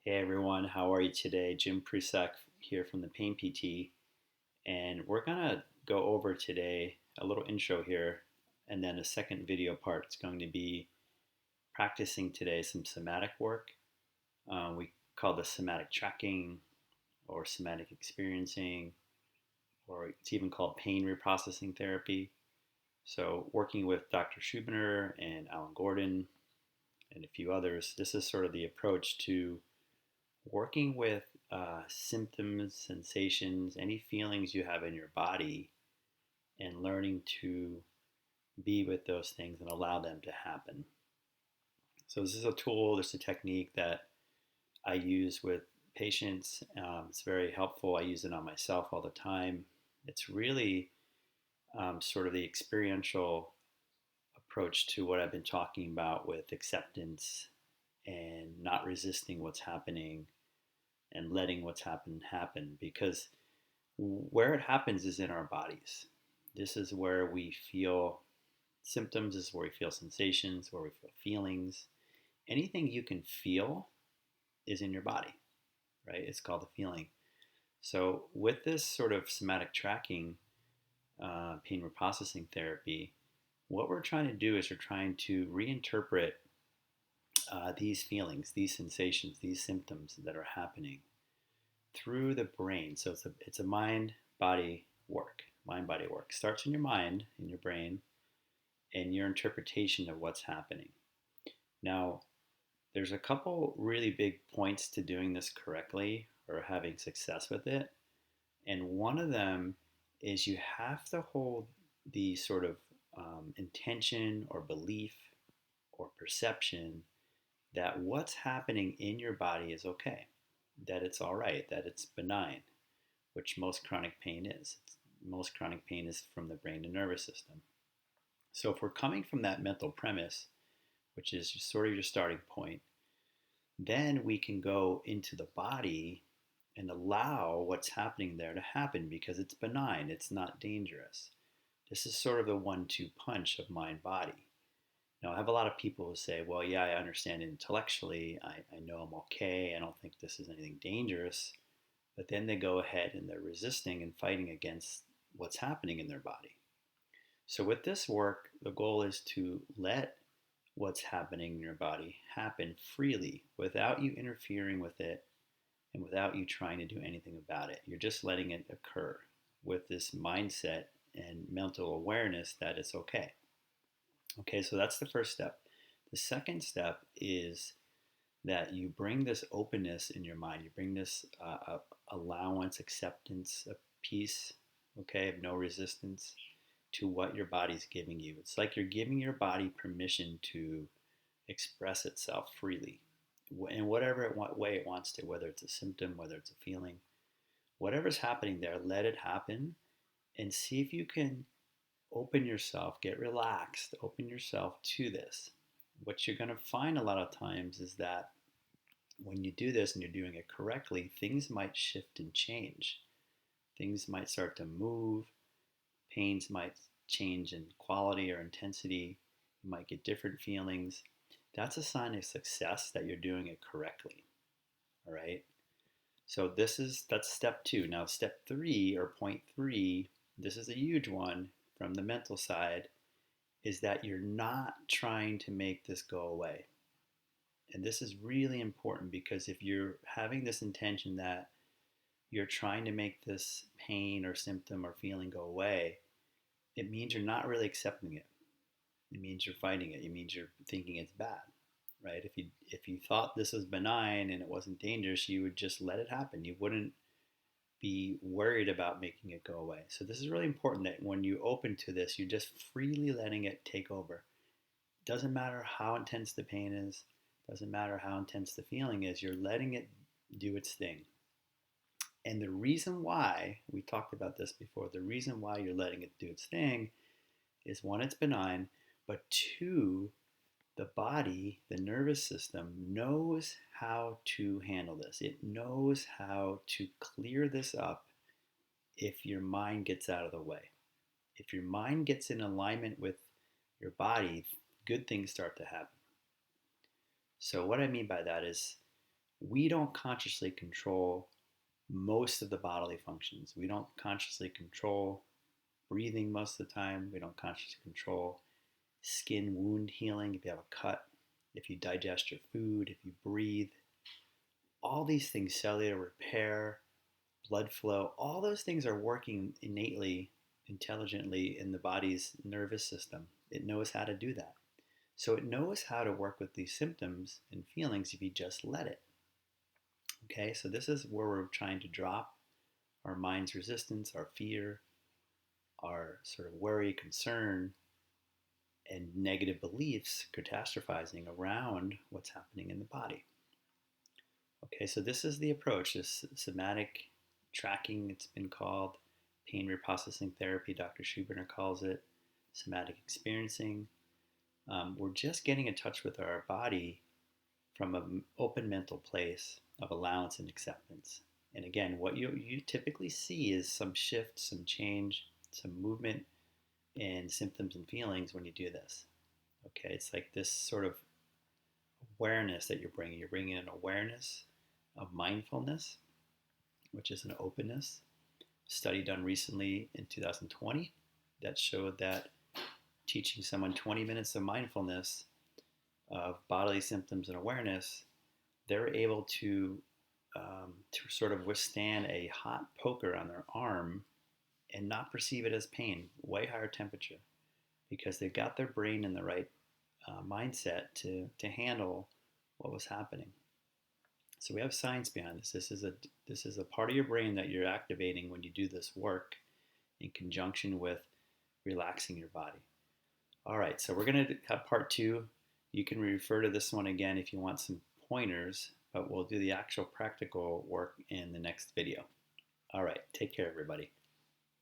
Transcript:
Hey everyone, how are you today? Jim Prusak here from the Pain PT, and we're gonna go over today a little intro here, and then a second video part is going to be practicing today some somatic work. We call this somatic tracking or somatic experiencing, or it's even called pain reprocessing therapy. So, working with Dr. Schubiner and Alan Gordon and a few others, this is sort of the approach to working with symptoms, sensations, any feelings you have in your body, and learning to be with those things and allow them to happen. So, this is a tool, this is a technique that I use with patients. It's very helpful. I use it on myself all the time. It's really sort of the experiential approach to what I've been talking about with acceptance and not resisting what's happening and letting what's happened happen, because where it happens is in our bodies. This is where we feel symptoms, this is where we feel sensations, where we feel feelings. Anything you can feel is in your body, right? It's called a feeling. So, with this sort of somatic tracking, pain reprocessing therapy, what we're trying to do is we're trying to reinterpret these feelings, these sensations, these symptoms that are happening through the brain. So it's a mind-body work. Mind-body work starts in your mind, in your brain, and your interpretation of what's happening. Now, there's a couple really big points to doing this correctly or having success with it. And one of them is you have to hold the sort of intention or belief or perception that what's happening in your body is okay, that it's all right, that it's benign, which most chronic pain is. Most chronic pain is from the brain and nervous system. So if we're coming from that mental premise, which is sort of your starting point, then we can go into the body and allow what's happening there to happen because it's benign, it's not dangerous. This is sort of the 1-2 punch of mind body. Now, I have a lot of people who say, well, yeah, I understand it intellectually. I know I'm okay. I don't think this is anything dangerous. But then they go ahead and they're resisting and fighting against what's happening in their body. So, with this work, the goal is to let what's happening in your body happen freely without you interfering with it and without you trying to do anything about it. You're just letting it occur with this mindset and mental awareness that it's okay. Okay, so that's the first step. The second step is that you bring this openness in your mind. You bring this allowance, acceptance, a peace, okay, of no resistance to what your body's giving you. It's like you're giving your body permission to express itself freely in whatever way it wants to, whether it's a symptom, whether it's a feeling, whatever's happening there, let it happen and see if you can open yourself, get relaxed, open yourself to this. What you're going to find a lot of times is that when you do this and you're doing it correctly, things might shift and change. Things might start to move, pains might change in quality or intensity, you might get different feelings. That's a sign of success that you're doing it correctly. All right? So that's step 2. Now step 3 or point 3, this is a huge one from the mental side, is that you're not trying to make this go away. And this is really important because if you're having this intention that you're trying to make this pain or symptom or feeling go away, it means you're not really accepting it. It means you're fighting it. It means you're thinking it's bad, right? If you thought this was benign and it wasn't dangerous, you would just let it happen. You wouldn't be worried about making it go away. So this is really important that when you open to this, you're just freely letting it take over. It doesn't matter how intense the pain is, doesn't matter how intense the feeling is, you're letting it do its thing. And the reason why, we talked about this before, the reason why you're letting it do its thing is 1, it's benign, but 2, the body, the nervous system knows how to handle this. It knows how to clear this up if your mind gets out of the way. If your mind gets in alignment with your body, good things start to happen. So what I mean by that is we don't consciously control most of the bodily functions. We don't consciously control breathing most of the time. We don't consciously control skin wound healing, if you have a cut, if you digest your food, if you breathe. All these things, cellular repair, blood flow, all those things are working innately, intelligently in the body's nervous system. It knows how to do that. So it knows how to work with these symptoms and feelings if you just let it. Okay, so this is where we're trying to drop our mind's resistance, our fear, our sort of worry, concern, and negative beliefs, catastrophizing around what's happening in the body. Okay, so this is the approach, this somatic tracking, it's been called, pain reprocessing therapy, Dr. Schubiner calls it, somatic experiencing. We're just getting in touch with our body from an open mental place of allowance and acceptance. And again, what you typically see is some shift, some change, some movement in symptoms and feelings when you do this. Okay, it's like this sort of awareness that you're bringing. You're bringing an awareness of mindfulness, which is an openness. Study done recently in 2020 that showed that teaching someone 20 minutes of mindfulness of bodily symptoms and awareness, they're able to sort of withstand a hot poker on their arm and not perceive it as pain, way higher temperature, because they've got their brain in the right mindset to handle what was happening. So we have science behind this. This is a part of your brain that you're activating when you do this work in conjunction with relaxing your body. All right, so we're going to have part 2. You can refer to this one again if you want some pointers, but we'll do the actual practical work in the next video. All right, take care, everybody.